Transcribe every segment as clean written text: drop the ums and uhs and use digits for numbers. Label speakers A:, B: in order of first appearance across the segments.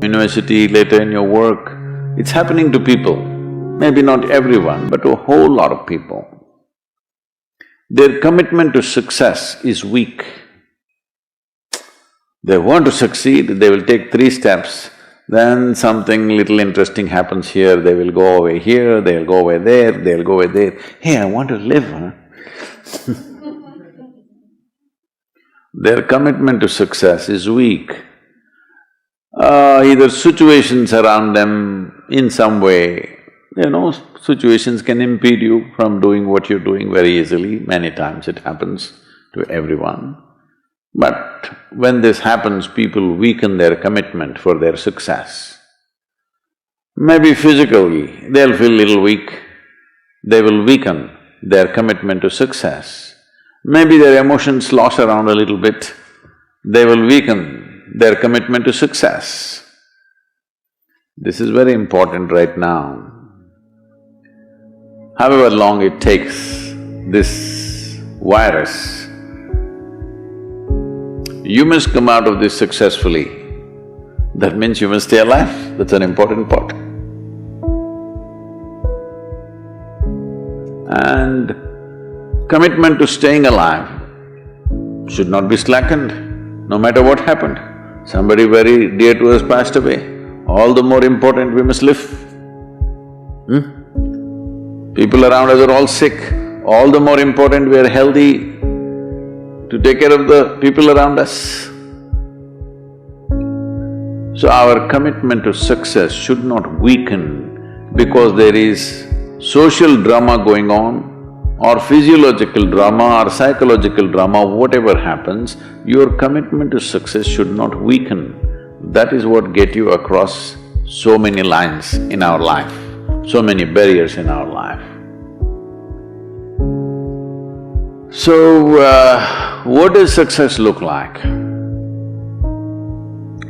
A: university, later in your work, it's happening to people. Maybe not everyone, but a whole lot of people. Their commitment to success is weak. They want to succeed, they will take 3 steps, then something little interesting happens here, they will go away here, they'll go away there, they'll go away there. Hey, I want to live, huh? Their commitment to success is weak. Either situations around them in some way, situations can impede you from doing what you're doing very easily. Many times it happens to everyone. But when this happens, people weaken their commitment for their success. Maybe physically, they'll feel little weak, they will weaken their commitment to success. Maybe their emotions slosh around a little bit, they will weaken their commitment to success. This is very important right now. However long it takes, this virus, you must come out of this successfully. That means you must stay alive, that's an important part. And commitment to staying alive should not be slackened, no matter what happened. Somebody very dear to us passed away, all the more important we must live. People around us are all sick, all the more important we are healthy to take care of the people around us. So our commitment to success should not weaken because there is social drama going on or physiological drama or psychological drama, whatever happens, your commitment to success should not weaken. That is what get you across so many lines in our life, so many barriers in our life. So, what does success look like?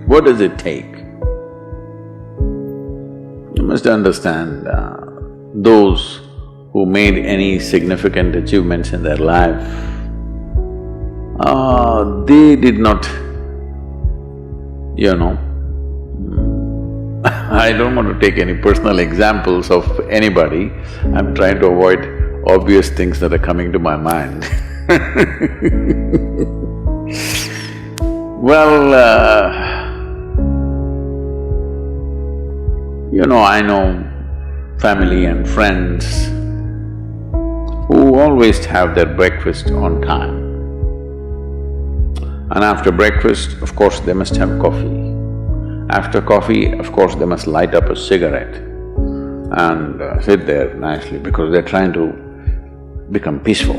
A: What does it take? You must understand, those who made any significant achievements in their life, they did not, I don't want to take any personal examples of anybody, I'm trying to avoid obvious things that are coming to my mind. Well, I know family and friends who always have their breakfast on time. And after breakfast, of course, they must have coffee. After coffee, of course, they must light up a cigarette and sit there nicely because they're trying to become peaceful.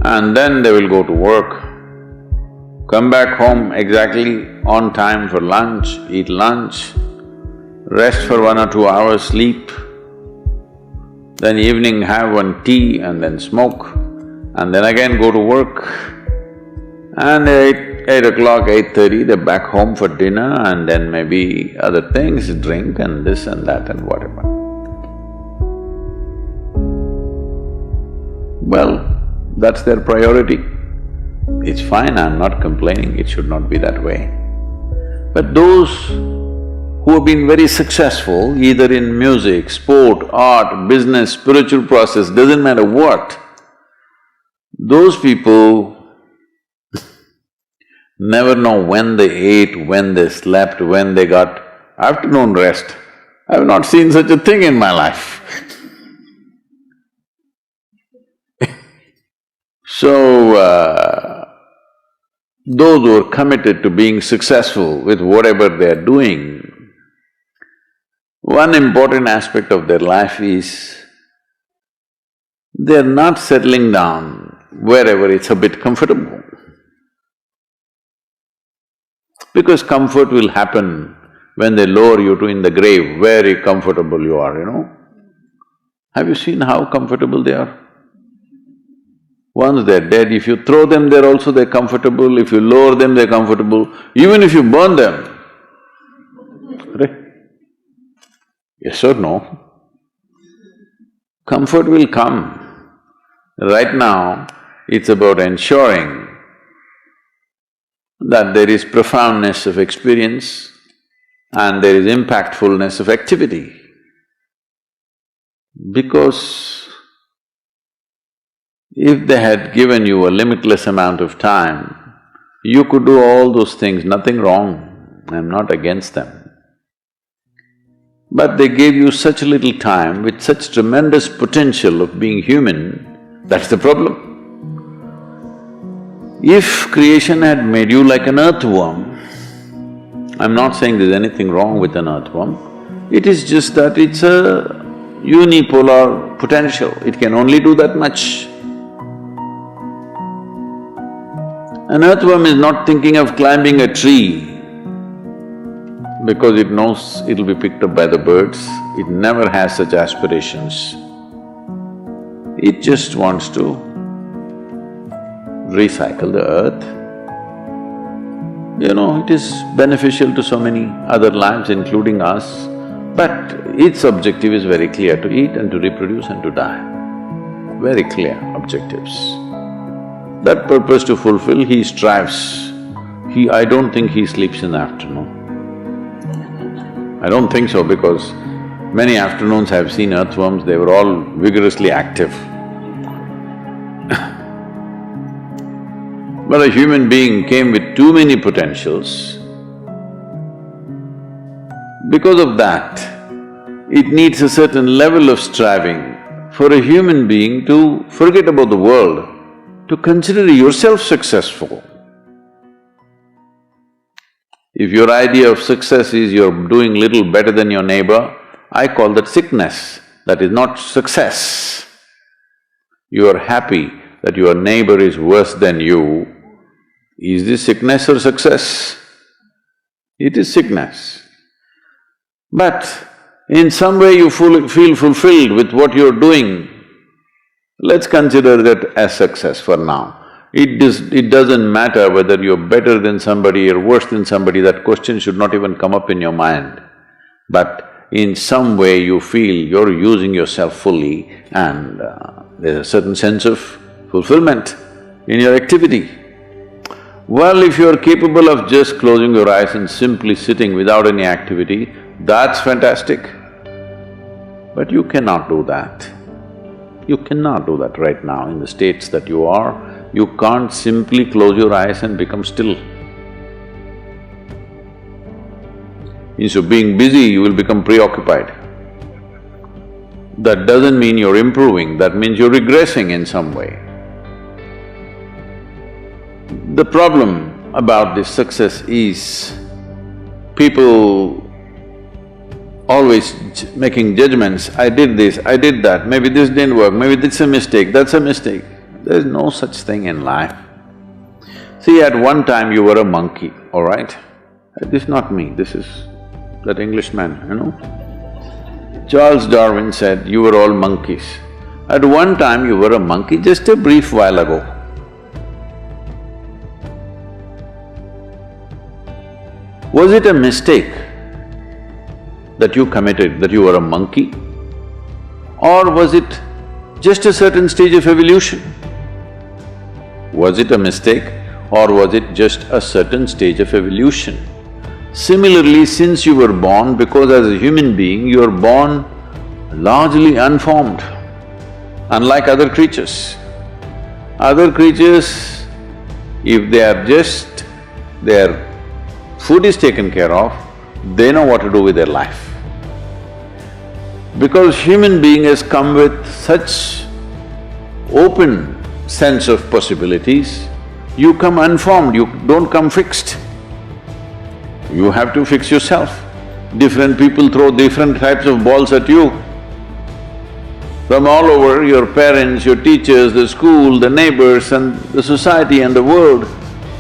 A: And then they will go to work, come back home exactly on time for lunch, eat lunch, rest for 1 or 2 hours, sleep, then evening have one tea and then smoke, and then again go to work. And 8 o'clock, 8:30, they're back home for dinner and then maybe other things, drink and this and that and whatever. Well, that's their priority. It's fine, I'm not complaining, it should not be that way. But those who have been very successful, either in music, sport, art, business, spiritual process, doesn't matter what, those people never know when they ate, when they slept, when they got afternoon rest. I have not seen such a thing in my life. So, those who are committed to being successful with whatever they are doing, one important aspect of their life is they're not settling down wherever it's a bit comfortable. Because comfort will happen when they lower you to in the grave, very comfortable you are, Have you seen how comfortable they are? Once they're dead, if you throw them there also they're comfortable, if you lower them they're comfortable, even if you burn them. Right? Yes or no? Comfort will come. Right now, it's about ensuring that there is profoundness of experience and there is impactfulness of activity. Because if they had given you a limitless amount of time, you could do all those things, nothing wrong, I'm not against them. But they gave you such little time with such tremendous potential of being human, that's the problem. If creation had made you like an earthworm, I'm not saying there's anything wrong with an earthworm, it is just that it's a unipolar potential, it can only do that much. An earthworm is not thinking of climbing a tree because it knows it'll be picked up by the birds, it never has such aspirations. It just wants to recycle the earth. You know, it is beneficial to so many other lives, including us, but its objective is very clear, to eat and to reproduce and to die. Very clear objectives. That purpose to fulfill, he strives. I don't think he sleeps in the afternoon. I don't think so, because many afternoons I've seen earthworms, they were all vigorously active. But a human being came with too many potentials. Because of that, it needs a certain level of striving for a human being to forget about the world, to consider yourself successful. If your idea of success is you're doing little better than your neighbor, I call that sickness, that is not success. You are happy that your neighbor is worse than you. Is this sickness or success? It is sickness. But in some way you feel fulfilled with what you're doing, let's consider that as success for now. It doesn't matter whether you're better than somebody or worse than somebody, that question should not even come up in your mind. But in some way you feel you're using yourself fully and there's a certain sense of fulfillment in your activity. Well, if you're capable of just closing your eyes and simply sitting without any activity, that's fantastic. But you cannot do that. You cannot do that right now in the states that you are. You can't simply close your eyes and become still. Instead of being busy, you will become preoccupied. That doesn't mean you're improving, that means you're regressing in some way. The problem about this success is people always making judgments, I did this, I did that, maybe this didn't work, maybe this is a mistake, that's a mistake. There's no such thing in life. See, at one time you were a monkey, all right? This is not me, this is that Englishman, you know? Charles Darwin said, you were all monkeys. At one time you were a monkey, just a brief while ago. Was it a mistake that you committed, that you were a monkey? Or was it just a certain stage of evolution? Was it a mistake or was it just a certain stage of evolution? Similarly, since you were born, because as a human being, you are born largely unformed, unlike other creatures. Other creatures, if they are just… their food is taken care of, they know what to do with their life. Because human being has come with such open sense of possibilities, you come unformed, you don't come fixed. You have to fix yourself. Different people throw different types of balls at you. From all over, your parents, your teachers, the school, the neighbors and the society and the world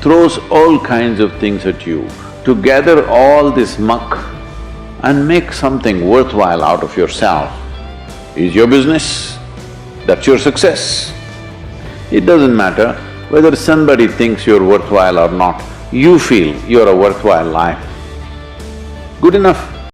A: throws all kinds of things at you. To gather all this muck and make something worthwhile out of yourself is your business, that's your success. It doesn't matter whether somebody thinks you're worthwhile or not, you feel you're a worthwhile life. Good enough.